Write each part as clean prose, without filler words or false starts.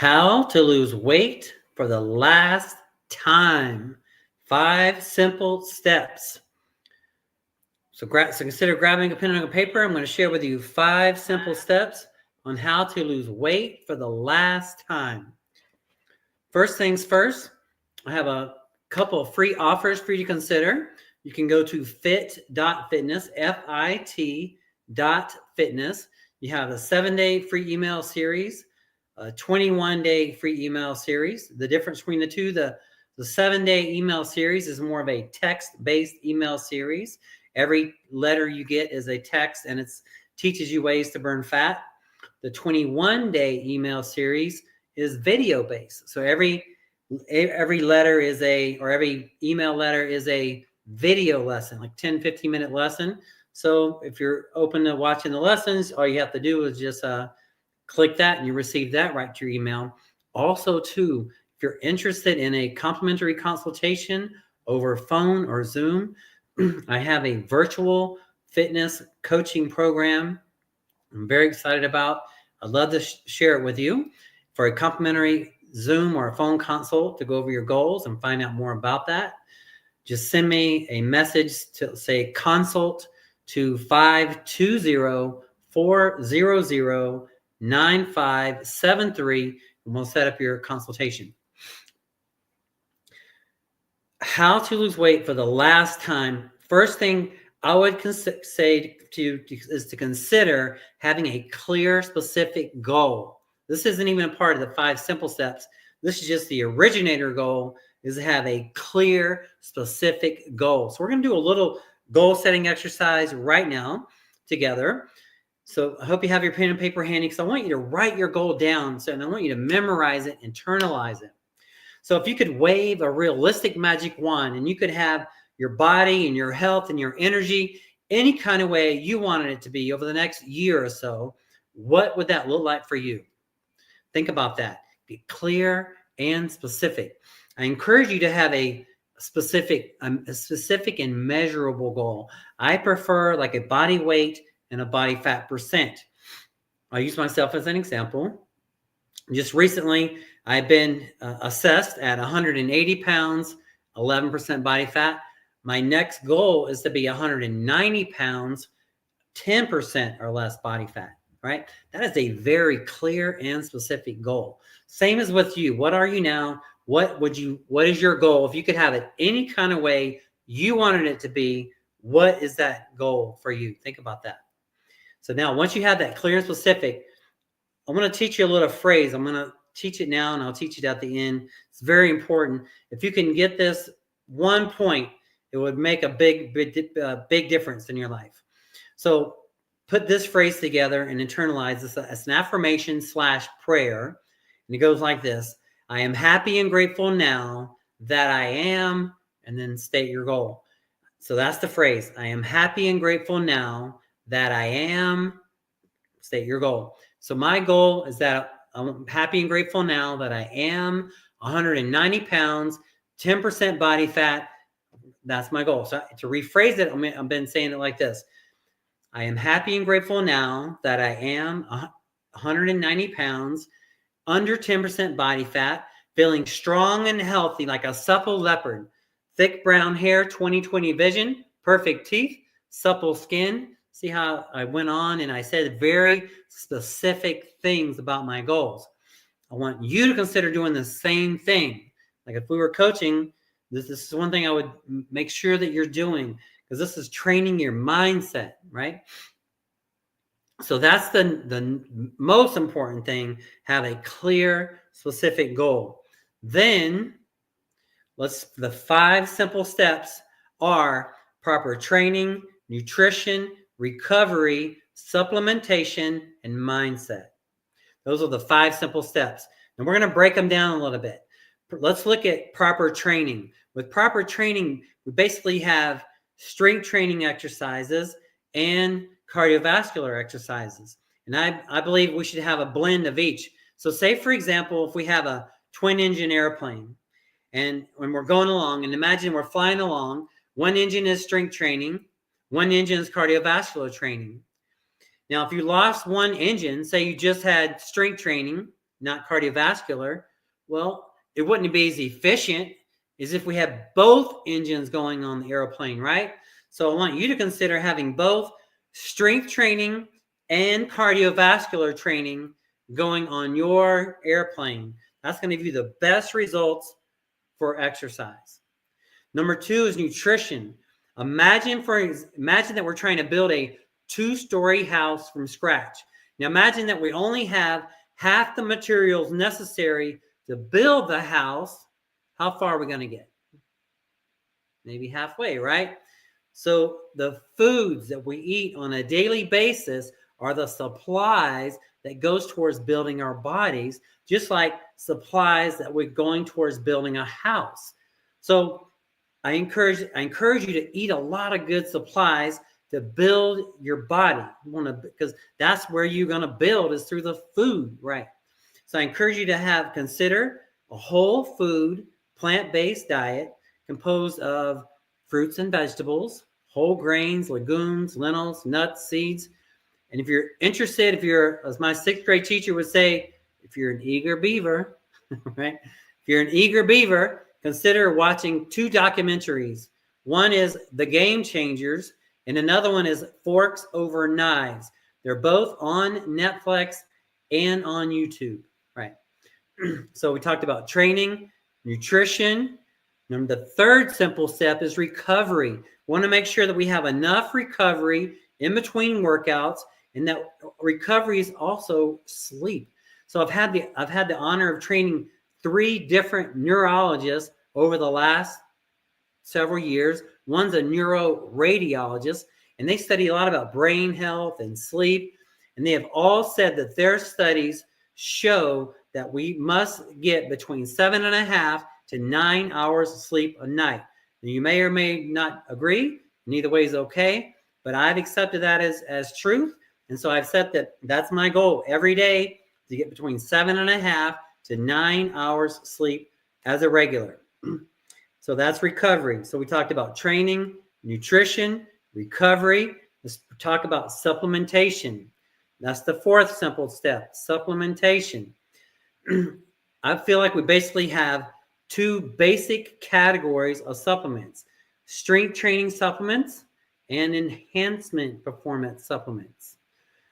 How to lose weight for the last time. 5 simple steps. So consider grabbing a pen and a paper. I'm going to share with you 5 simple steps on how to lose weight for the last time. First things first, I have a couple of free offers for you to consider. You can go to fit.fitness, FIT.fitness. You have a 7-day free email series, a 21-day free email series. The difference between the two, the 7-day email series is more of a text-based email series. Every letter you get is a text, and it teaches you ways to burn fat. The 21-day email series is video-based. So every letter is every email letter is a video lesson, like 10, 15-minute lesson. So if you're open to watching the lessons, all you have to do is just click that and you receive that right to your email. Also, too, if you're interested in a complimentary consultation over phone or Zoom, I have a virtual fitness coaching program I'm very excited about. I'd love to share it with you for a complimentary Zoom or a phone consult to go over your goals and find out more about that. Just send me a message to say consult to 520-400-9573, and we'll set up your consultation. How to lose weight for the last time. First thing I would say to you is to consider having a clear, specific goal. This isn't even a part of the 5 simple steps. This is just the originator goal, is to have a clear, specific goal. So we're going to do a little goal setting exercise right now together. So I hope you have your pen and paper handy, because I want you to write your goal down. And I want you to memorize it, internalize it. So if you could wave a realistic magic wand and you could have your body and your health and your energy any kind of way you wanted it to be over the next year or so, what would that look like for you? Think about that. Be clear and specific. I encourage you to have a specific and measurable goal. I prefer like a body weight and a body fat percent. I'll use myself as an example. Just recently, I've been assessed at 180 pounds, 11% body fat. My next goal is to be 190 pounds, 10% or less body fat, right? That is a very clear and specific goal. Same as with you. What are you now? What is your goal? If you could have it any kind of way you wanted it to be, what is that goal for you? Think about that. So now, once you have that clear and specific, I'm going to teach you a little phrase. I'm going to teach it now, and I'll teach it at the end. It's very important. If you can get this one point, it would make a big difference in your life. So put this phrase together and internalize this as an affirmation / prayer. And it goes like this: I am happy and grateful now that I am, and then state your goal. So that's the phrase. I am happy and grateful now that I am, state your goal. So my goal is that I'm happy and grateful now that I am 190 pounds, 10% body fat. That's my goal. So to rephrase it, I've been saying it like this. I am happy and grateful now that I am 190 pounds, under 10% body fat, feeling strong and healthy like a supple leopard, thick brown hair, 20/20 vision, perfect teeth, supple skin. See how I went on and I said very specific things about my goals. I want you to consider doing the same thing. Like if we were coaching, this is one thing I would make sure that you're doing, because this is training your mindset, right? So that's the most important thing. Have a clear, specific goal. Then the 5 simple steps are proper training, nutrition, recovery, supplementation, and mindset. Those are the 5 simple steps. And we're going to break them down a little bit. Let's look at proper training. With proper training, we basically have strength training exercises and cardiovascular exercises. And I believe we should have a blend of each. So say, for example, if we have a twin-engine airplane, and when we're going along, and imagine we're flying along, one engine is strength training, one engine is cardiovascular training. Now, if you lost one engine, say you just had strength training, not cardiovascular, well, it wouldn't be as efficient as if we have both engines going on the airplane, right? So I want you to consider having both strength training and cardiovascular training going on your airplane. That's going to give you the best results for exercise. Number 2 is nutrition. Imagine that we're trying to build a 2-story house from scratch. Now imagine that we only have half the materials necessary to build the house. How far are we going to get? Maybe halfway, right? So the foods that we eat on a daily basis are the supplies that goes towards building our bodies, just like supplies that we're going towards building a house. So I encourage you to eat a lot of good supplies to build your body. Because that's where you're going to build, is through the food, right? So I encourage you to consider a whole food, plant-based diet composed of fruits and vegetables, whole grains, legumes, lentils, nuts, seeds. And if you're interested, as my 6th grade teacher would say, if you're an eager beaver, right? If you're an eager beaver, consider watching 2 documentaries. One is The Game Changers, and another one is Forks Over Knives. They're both on Netflix and on YouTube, right? So we talked about training, nutrition. And the 3rd simple step is recovery. We want to make sure that we have enough recovery in between workouts, and that recovery is also sleep. So I've had the honor of training 3 different neurologists over the last several years. One's a neuroradiologist, and they study a lot about brain health and sleep. And they have all said that their studies show that we must get between 7.5 to 9 hours of sleep a night. Now, you may or may not agree, and either way is okay, but I've accepted that as truth. And so I've said that's my goal every day, to get between 7.5 to 9 hours sleep as a regular. So that's recovery. So we talked about training, nutrition, recovery. Let's talk about supplementation. That's the 4th simple step, supplementation. I feel like we basically have 2 basic categories of supplements: strength training supplements and enhancement performance supplements.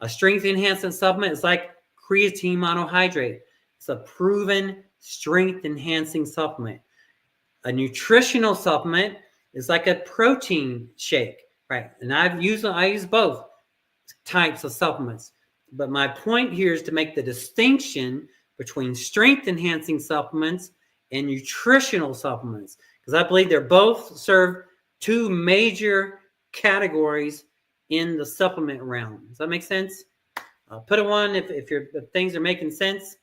A strength enhancement supplement is like creatine monohydrate. It's a proven strength enhancing supplement. A nutritional supplement is like a protein shake, right? And I use both types of supplements. But my point here is to make the distinction between strength enhancing supplements and nutritional supplements, because I believe they're both serve 2 major categories in the supplement realm. Does that make sense? Put a 1 if things are making sense.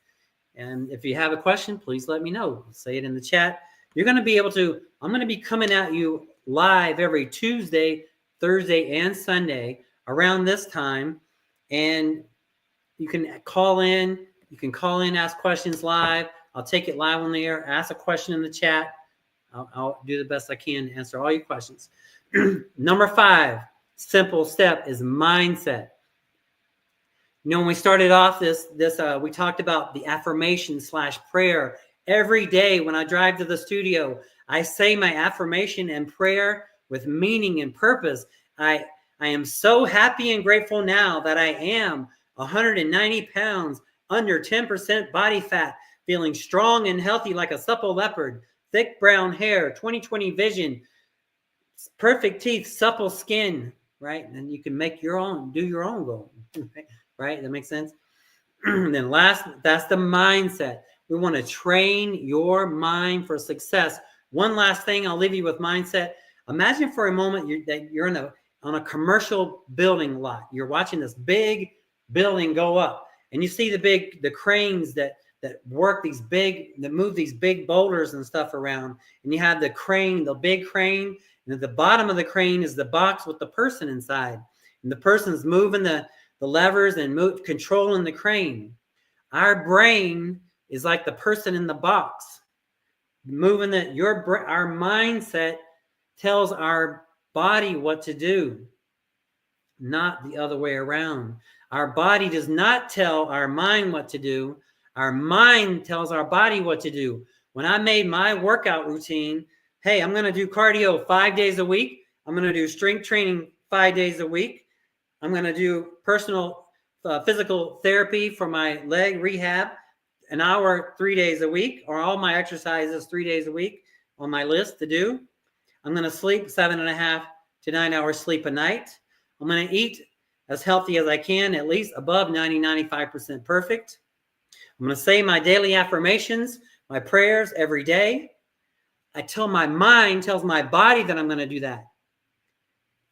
And if you have a question, please let me know. Say it in the chat. I'm going to be coming at you live every Tuesday, Thursday, and Sunday around this time. And you can call in. You can call in, ask questions live. I'll take it live on the air. Ask a question in the chat. I'll do the best I can to answer all your questions. Number 5 simple step is mindset. When we started off this we talked about the affirmation / prayer. Every day when I drive to the studio, I say my affirmation and prayer with meaning and purpose. I am so happy and grateful now that I am 190 pounds, under 10% body fat, feeling strong and healthy like a supple leopard, thick brown hair, 20/20 vision, perfect teeth, supple skin, right? And you can do your own goal, right? That makes sense. And then last, that's the mindset. We want to train your mind for success. One last thing, I'll leave you with mindset. Imagine for a moment that you're on a commercial building lot. You're watching this big building go up, and you see the cranes that move these big boulders and stuff around. And you have the big crane, and at the bottom of the crane is the box with the person inside. And the person's moving the levers and controlling the crane. Our brain is like the person in the box, our mindset tells our body what to do, not the other way around. Our body does not tell our mind what to do. Our mind tells our body what to do. When I made my workout routine, hey, I'm going to do cardio 5 days a week. I'm going to do strength training 5 days a week. I'm going to do personal physical therapy for my leg rehab, an hour 3 days a week, or all my exercises 3 days a week on my list to do. I'm going to sleep 7.5 to 9 hours sleep a night. I'm going to eat as healthy as I can, at least above 95% perfect. I'm going to say my daily affirmations, my prayers every day. I tell my mind, tells my body that I'm going to do that.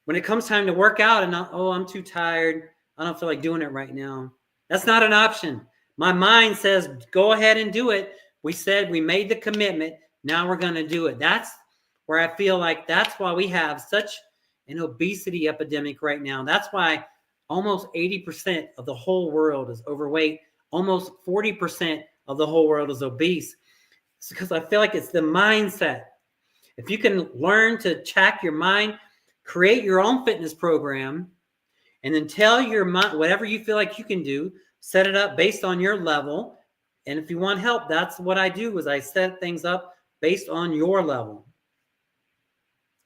When it comes time to work out and I'm too tired, I don't feel like doing it right now. That's not an option. My mind says, go ahead and do it. We said we made the commitment. Now we're going to do it. That's where I feel like that's why we have such an obesity epidemic right now. That's why almost 80% of the whole world is overweight. Almost 40% of the whole world is obese. It's because I feel like it's the mindset. If you can learn to check your mind, create your own fitness program, and then tell your mind whatever you feel like you can do, set it up based on your level. And if you want help, that's what I do, is I set things up based on your level.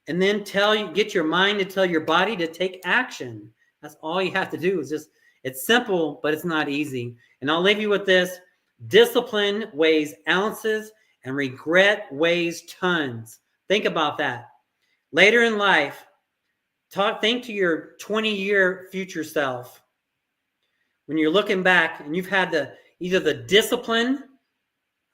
And then get your mind to tell your body to take action. That's all you have to do. It's simple, but it's not easy. And I'll leave you with this. Discipline weighs ounces and regret weighs tons. Think about that. Later in life, think to your 20-year future self. When you're looking back and you've had either the discipline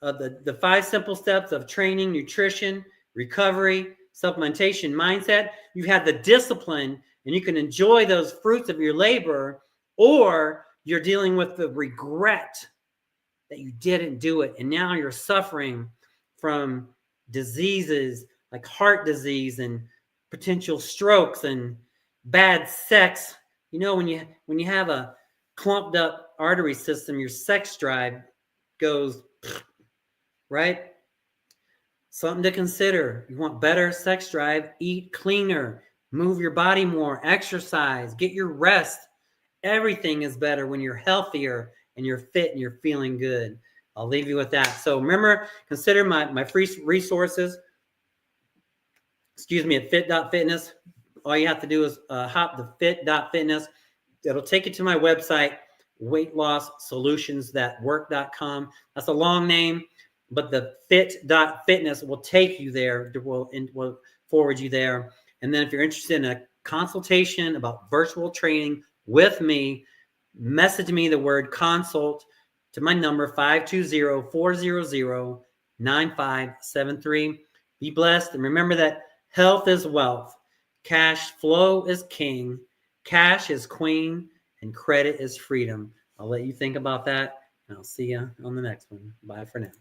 of the 5 simple steps of training, nutrition, recovery, supplementation, mindset, you've had the discipline and you can enjoy those fruits of your labor, or you're dealing with the regret that you didn't do it. And now you're suffering from diseases like heart disease and potential strokes and bad sex. You know, when you have a clumped up artery system, your sex drive goes, right? Something to consider. You want better sex drive, eat cleaner, move your body more, exercise, get your rest. Everything is better when you're healthier and you're fit and you're feeling good. I'll leave you with that. So remember, consider my free resources. At fit.fitness. All you have to do is hop to fit.fitness. It'll take you to my website, weightlosssolutionsThatWork.com. That's a long name, but the fit.fitness will take you there. Will forward you there. And then if you're interested in a consultation about virtual training with me, message me the word consult to my number 520-400-9573. Be blessed, and remember that health is wealth, cash flow is king, cash is queen, and credit is freedom. I'll let you think about that, and I'll see you on the next one. Bye for now.